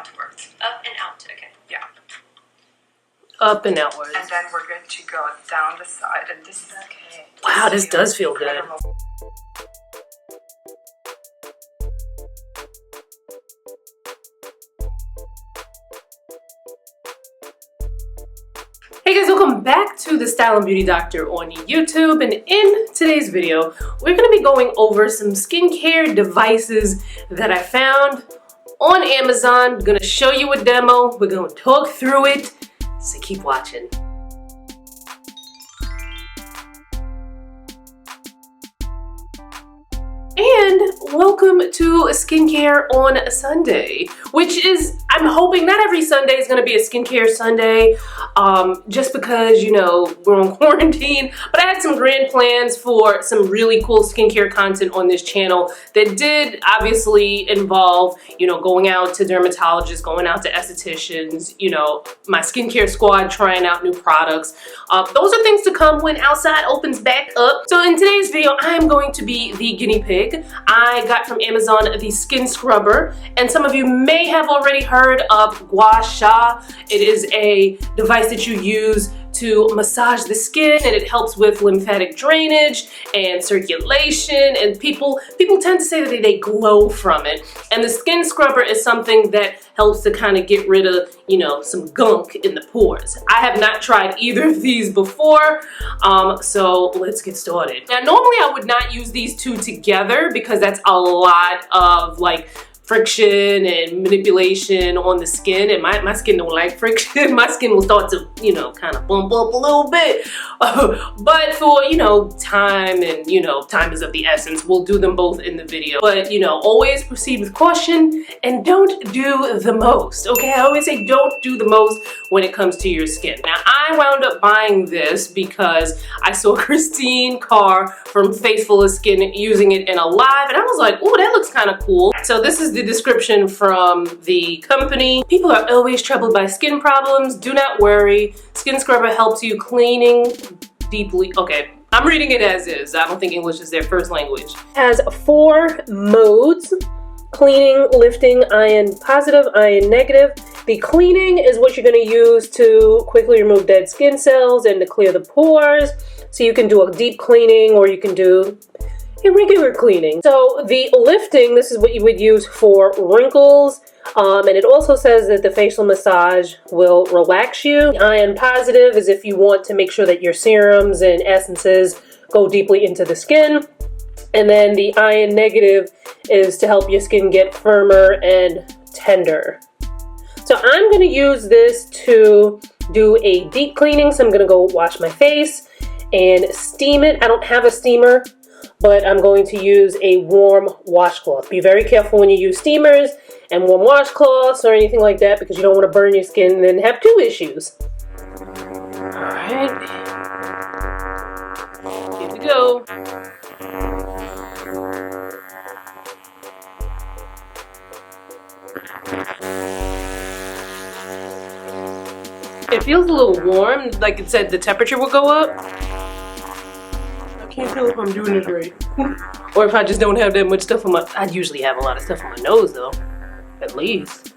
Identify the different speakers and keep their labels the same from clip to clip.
Speaker 1: outwards.
Speaker 2: Up and out, okay.
Speaker 1: Yeah.
Speaker 3: Up and outwards.
Speaker 1: And then we're going to go down the side, and this is
Speaker 2: okay.
Speaker 3: Wow, this does feel good. Hey guys, welcome back to the Style and Beauty Doctor on YouTube, and in today's video we're going to be going over some skincare devices that I found on Amazon. I'm going to show you a demo, we're going to talk through it, so keep watching. And welcome to Skincare on a Sunday, which is, I'm hoping not every Sunday is going to be a skincare Sunday, just because, you know, we're on quarantine, but I had some grand plans for some really cool skincare content on this channel that did obviously involve, you know, going out to dermatologists, going out to estheticians, you know, my skincare squad trying out new products. Those are things to come when outside opens back up. So in today's video, I'm going to be the guinea pig. I got from Amazon the skin scrubber, and some of you may have already heard of Gua Sha. It is a device that you use to massage the skin, and it helps with lymphatic drainage and circulation, and people tend to say that they glow from it. And the skin scrubber is something that helps to kind of get rid of, you know, some gunk in the pores. I have not tried either of these before, so let's get started. Now normally I would not use these two together because that's a lot of like friction and manipulation on the skin, and my skin don't like friction. My skin will start to, you know, kind of bump up a little bit. But for, you know, time, and, you know, time is of the essence, we'll do them both in the video. But, you know, always proceed with caution and don't do the most, okay? I always say don't do the most when it comes to your skin. Now, I wound up buying this because I saw Christine Carr from Faithful of Skin using it in a live, and I was like, oh, that looks kind of cool. So this is the description from the company. People are always troubled by skin problems. Do not worry. Skin scrubber helps you cleaning deeply. Okay, I'm reading it as is. I don't think English is their first language. It has 4 modes: cleaning, lifting, iron positive, iron negative. The cleaning is what you're going to use to quickly remove dead skin cells and to clear the pores. So you can do a deep cleaning, or you can do a regular cleaning. So the lifting, this is what you would use for wrinkles, and it also says that the facial massage will relax you. Iron positive is if you want to make sure that your serums and essences go deeply into the skin. And then the iron negative is to help your skin get firmer and tender. So I'm going to use this to do a deep cleaning. So I'm going to go wash my face and steam it. I don't have a steamer, but I'm going to use a warm washcloth. Be very careful when you use steamers and warm washcloths or anything like that, because you don't want to burn your skin and then have 2 issues. Alright. Here we go. It feels a little warm, like it said the temperature will go up. I can't tell if I'm doing this right. Or if I just don't have that much stuff on my... I usually have a lot of stuff on my nose though, at least.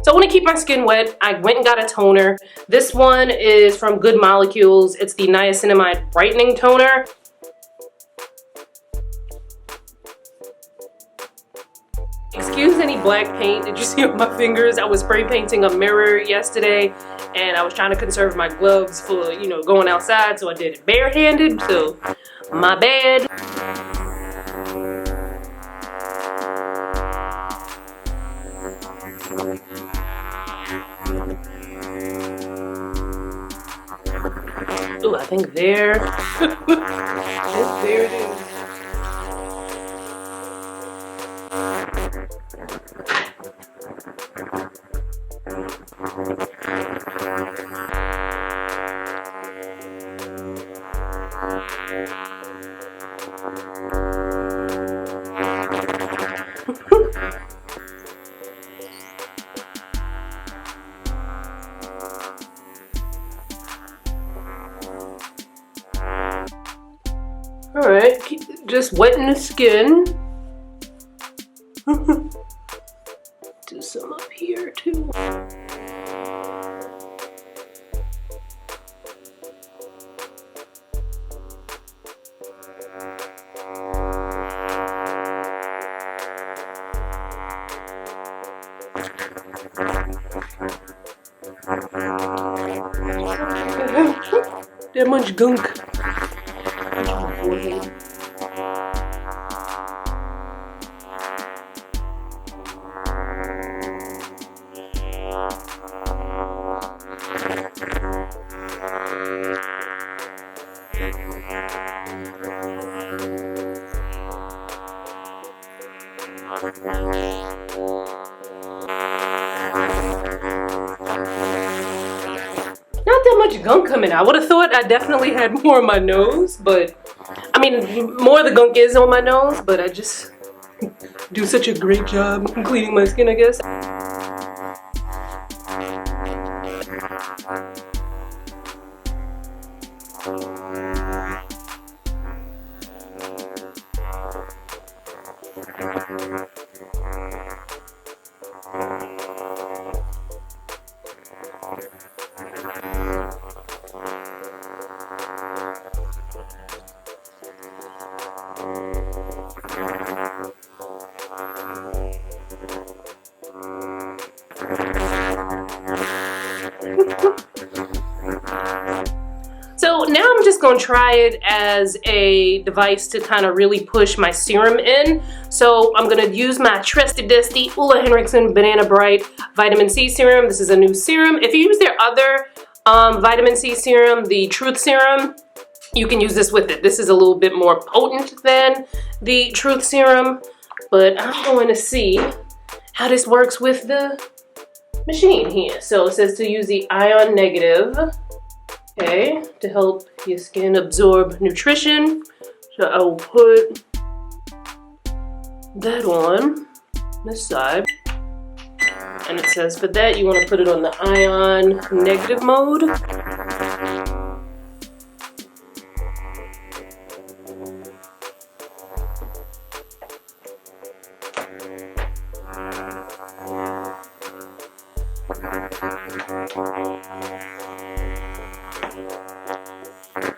Speaker 3: So I want to keep my skin wet. I went and got a toner. This one is from Good Molecules. It's the Niacinamide Brightening Toner. Excuse any black paint that you see on my fingers. I was spray painting a mirror yesterday, and I was trying to conserve my gloves for, you know, going outside, so I did it barehanded, so my bad. Ooh, I think there. There it is. Alright, just wetting the skin. Do some up here. here too. That much gunk. Not that much gunk coming out. I would have thought I definitely had more on my nose, but I mean, more of the gunk is on my nose, but I just do such a great job cleaning my skin, I guess. So now I'm just going to try it as a device to kind of really push my serum in. So I'm going to use my trusty dusty Ulla Henriksen Banana Bright Vitamin C Serum. This is a new serum. If you use their other vitamin C serum, the Truth Serum, you can use this with it. This is a little bit more potent than the Truth Serum, but I'm going to see how this works with the machine here. So it says to use the ion negative, okay, to help your skin absorb nutrition. So I will put that on this side. And it says for that you want to put it on the ion negative mode.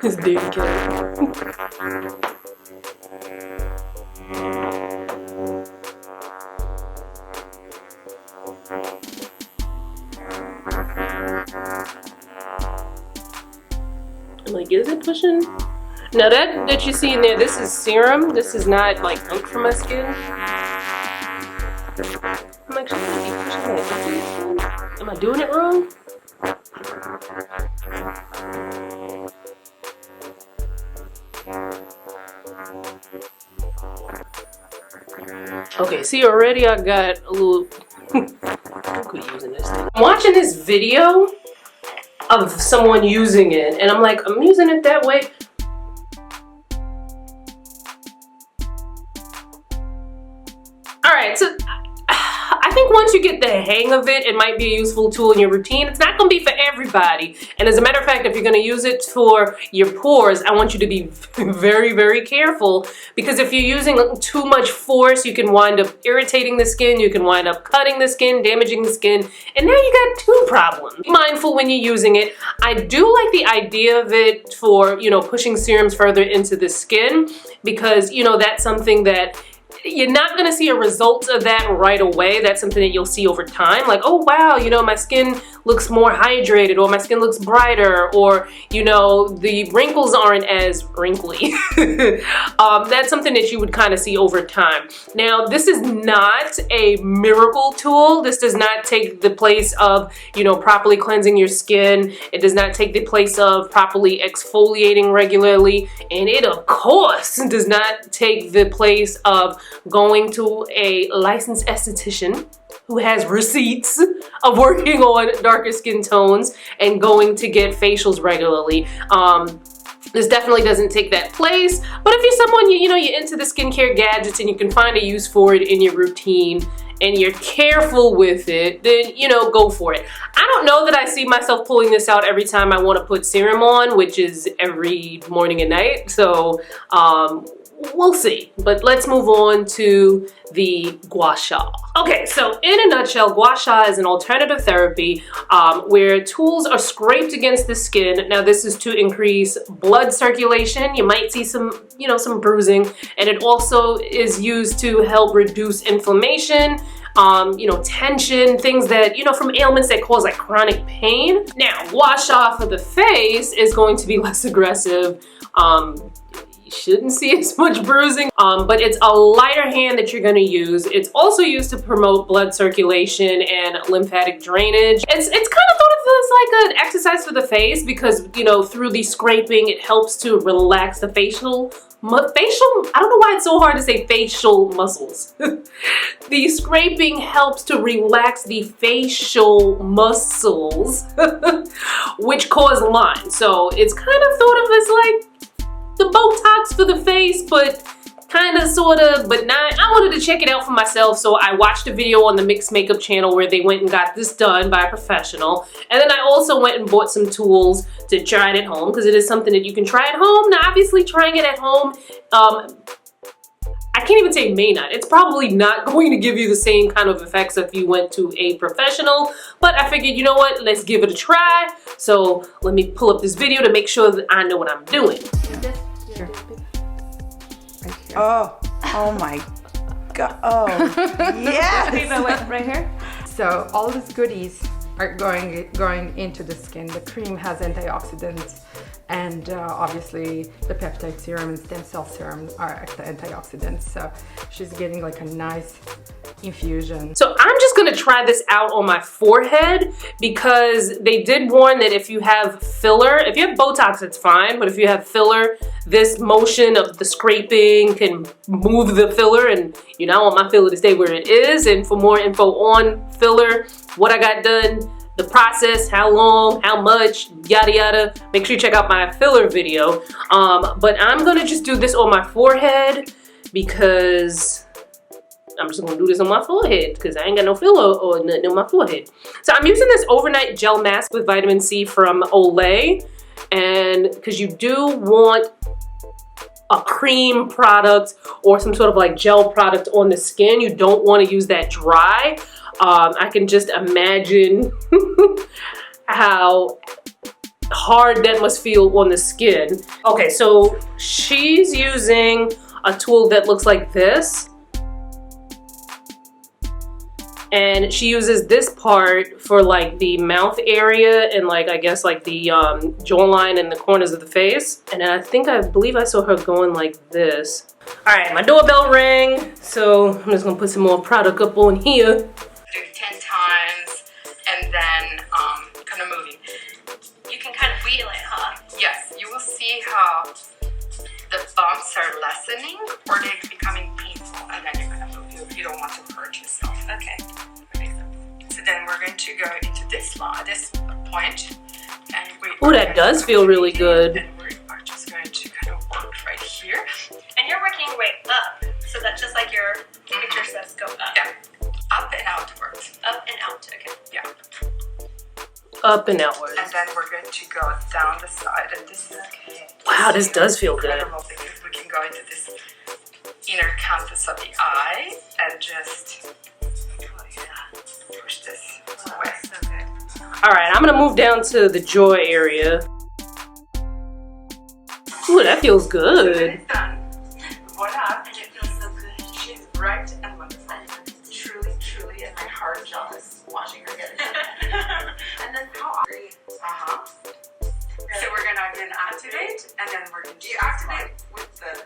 Speaker 3: His baby cat. I'm like, is it pushing? Now that you see in there, this is serum. This is not like gunk for my skin. I'm actually gonna be pushing it. Am I doing it wrong? Okay, see already I got a little quit using this thing. I'm watching this video of someone using it and I'm like, I'm using it that way. Alright, so I think once you get the hang of it, it might be a useful tool in your routine. It's not going to be for everybody. And as a matter of fact, if you're going to use it for your pores, I want you to be very, very careful, because if you're using too much force, you can wind up irritating the skin, you can wind up cutting the skin, damaging the skin, and now you got two problems. Be mindful when you're using it. I do like the idea of it for, you know, pushing serums further into the skin, because, you know, that's something that you're not going to see a result of that right away. That's something that you'll see over time. Like, oh wow, you know, my skin looks more hydrated, or my skin looks brighter, or, you know, the wrinkles aren't as wrinkly. That's something that you would kind of see over time. Now, this is not a miracle tool. This does not take the place of, you know, properly cleansing your skin. It does not take the place of properly exfoliating regularly. And it, of course, does not take the place of going to a licensed esthetician who has receipts of working on darker skin tones and going to get facials regularly. This definitely doesn't take that place, but if you're someone, you know, you're into the skincare gadgets and you can find a use for it in your routine and you're careful with it, then, you know, go for it. I don't know that I see myself pulling this out every time I want to put serum on, which is every morning and night. So we'll see. But let's move on to the Gua Sha. Okay, so in a nutshell, Gua Sha is an alternative therapy where tools are scraped against the skin. Now this is to increase blood circulation. You might see some, some bruising, and it also is used to help reduce inflammation, tension, things that, from ailments that cause like chronic pain. Now, Gua Sha for the face is going to be less aggressive. You shouldn't see as much bruising, but it's a lighter hand that you're gonna use. It's also used to promote blood circulation and lymphatic drainage. It's kind of thought of as like an exercise for the face because, through the scraping, it helps to relax the facial, I don't know why it's so hard to say facial muscles. The scraping helps to relax the facial muscles, which cause lines. So it's kind of thought of as like the Botox for the face, but kind of, sort of, but not. I wanted to check it out for myself, so I watched a video on the Mixed Makeup channel where they went and got this done by a professional. And then I also went and bought some tools to try it at home, because it is something that you can try at home. Now, obviously, trying it at home, I can't even say may not. It's probably not going to give you the same kind of effects if you went to a professional, but I figured, you know what, let's give it a try. So let me pull up this video to make sure that I know what I'm doing.
Speaker 2: Sure. Oh my God. Oh, yes.
Speaker 1: Right here. So all these goodies are going into the skin. The cream has antioxidants, and obviously the peptide serum and stem cell serum are the antioxidants. So she's getting like a nice infusion.
Speaker 3: So I'm just gonna try this out on my forehead because they did warn that if you have filler, if you have Botox, it's fine, but if you have filler, this motion of the scraping can move the filler, and I want my filler to stay where it is. And for more info on filler, what I got done, the process, how long, how much, yada yada, make sure you check out my filler video. But I'm gonna just do this on my forehead because I'm just gonna do this on my forehead because I ain't got no filler or nothing on my forehead. So I'm using this overnight gel mask with vitamin C from Olay, and because you do want a cream product or some sort of like gel product on the skin, you don't want to use that dry. I can just imagine how hard that must feel on the skin. Okay, so she's using a tool that looks like this. And she uses this part for like the mouth area and like, I guess like the jawline and the corners of the face. And I believe I saw her going like this. All right, my doorbell rang. So I'm just gonna put some more product up on here.
Speaker 1: Do 10 times and then kind of moving.
Speaker 4: You can kind of wheel it, huh?
Speaker 1: Yes, you will see how the bumps are lessening or they're becoming painful, and then you're gonna move. You don't want to hurt yourself.
Speaker 4: Okay.
Speaker 1: So then we're going to go into this point, and
Speaker 3: oh, that does feel really good.
Speaker 1: And we are just going to kind of work right here.
Speaker 4: And you're working your way up, so that's just like your picture says, go up.
Speaker 1: Yeah, up and outwards.
Speaker 4: Up and out. Okay.
Speaker 1: Yeah.
Speaker 3: Up and outwards.
Speaker 1: And then we're going to go down the side, and this is okay.
Speaker 3: Wow, this does feel good.
Speaker 1: Incredible, because we can go into this inner canthus of the eye and just push this away.
Speaker 4: Okay.
Speaker 3: All right, I'm gonna move down to the jaw area. Ooh, that feels good.
Speaker 1: It's done. Voila.
Speaker 4: And it feels so good.
Speaker 1: She's bright and wonderful. Truly, and my heart is watching her get it done.
Speaker 4: And then how often?
Speaker 1: So we're gonna again activate, and then we're gonna deactivate with the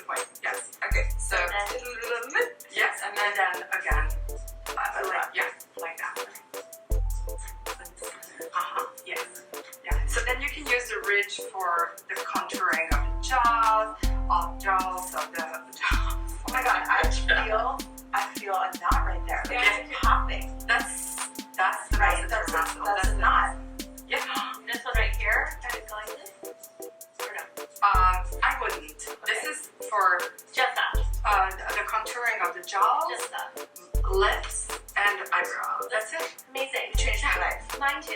Speaker 1: point. Yes. Okay. So yes, and then again. Yeah, like that. Yes. Yeah. So then you can use the ridge for the contouring of the jaws, of the jaws.
Speaker 2: Oh my God, I feel a knot right there.
Speaker 4: Yeah.
Speaker 2: It's popping.
Speaker 1: That's the
Speaker 2: Right?
Speaker 1: muscle muscle.
Speaker 2: That's a knot.
Speaker 1: Yeah.
Speaker 4: This one right here, are you going this? Or no?
Speaker 1: I wouldn't. This is for
Speaker 4: Just that.
Speaker 1: the contouring of the jaws,
Speaker 4: Just that.
Speaker 1: lips, and eyebrows. That's it.
Speaker 4: Amazing.
Speaker 2: Change my life.
Speaker 4: Mine too.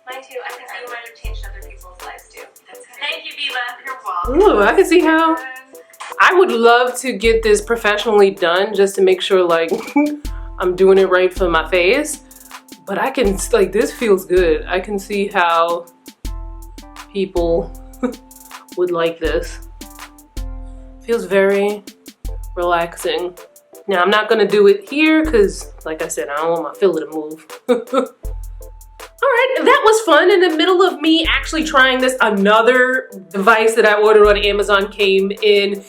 Speaker 4: I can see you might have changed other people's lives too.
Speaker 1: That's it.
Speaker 4: Thank you, Viva.
Speaker 1: You're welcome.
Speaker 3: Ooh, I can see how. I would love to get this professionally done just to make sure like I'm doing it right for my face. But I can, like, this feels good. I can see how people would like this. Feels very relaxing. Now I'm not gonna do it here because, like I said, I don't want my filler to move. Alright, that was fun. In the middle of me actually trying this, another device that I ordered on Amazon came in,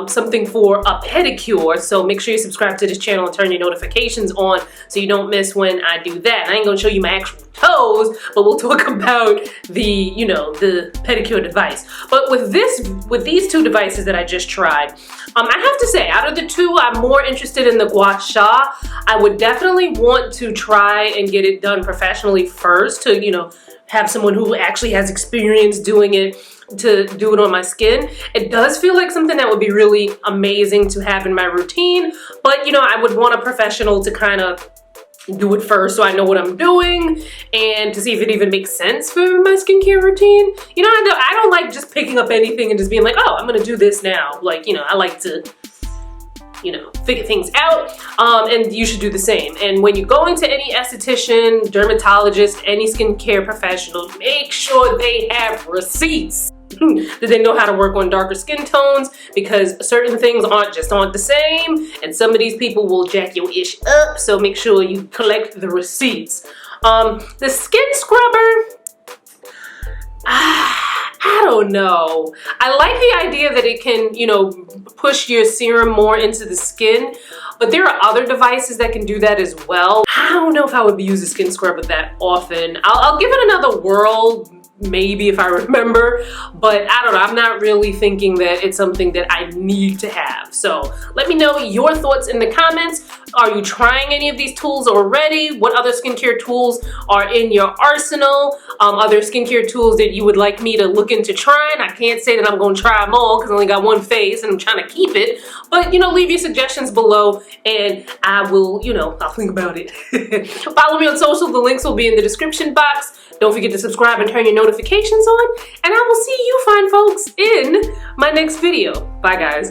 Speaker 3: something for a pedicure. So make sure you subscribe to this channel and turn your notifications on so you don't miss when I do that. I ain't gonna show you my actual toes, but we'll talk about the, you know, the pedicure device. But with these two devices that I just tried, I have to say, out of the two, I'm more interested in the Gua Sha. I would definitely want to try and get it done professionally first to, you know, have someone who actually has experience doing it to do it on my skin. It does feel like something that would be really amazing to have in my routine, but, you know, I would want a professional to kind of do it first so I know what I'm doing and to see if it even makes sense for my skincare routine. You know, I don't like just picking up anything and just being like, oh, I'm gonna do this now. Like, you know, I like to, you know, figure things out, and you should do the same. And when you go into any esthetician, dermatologist, any skincare professional, make sure they have receipts. That they know how to work on darker skin tones, because certain things aren't the same, and some of these people will jack your ish up, so make sure you collect the receipts. The skin scrubber, I don't know. I like the idea that it can, you know, push your serum more into the skin, but there are other devices that can do that as well. I don't know if I would use a skin scrubber that often. I'll give it another whirl, maybe if I remember, but I don't know, I'm not really thinking that it's something that I need to have. So let me know your thoughts in the comments. Are you trying any of these tools already? What other skincare tools are in your arsenal? Other skincare tools that you would like me to look into trying? I can't say that I'm going to try them all because I only got one face and I'm trying to keep it, but, you know, leave your suggestions below and I will, you know, I'll think about it. Follow me on social, the links will be in the description box. Don't forget to subscribe and turn your notifications on, and I will see you fine folks in my next video. Bye guys.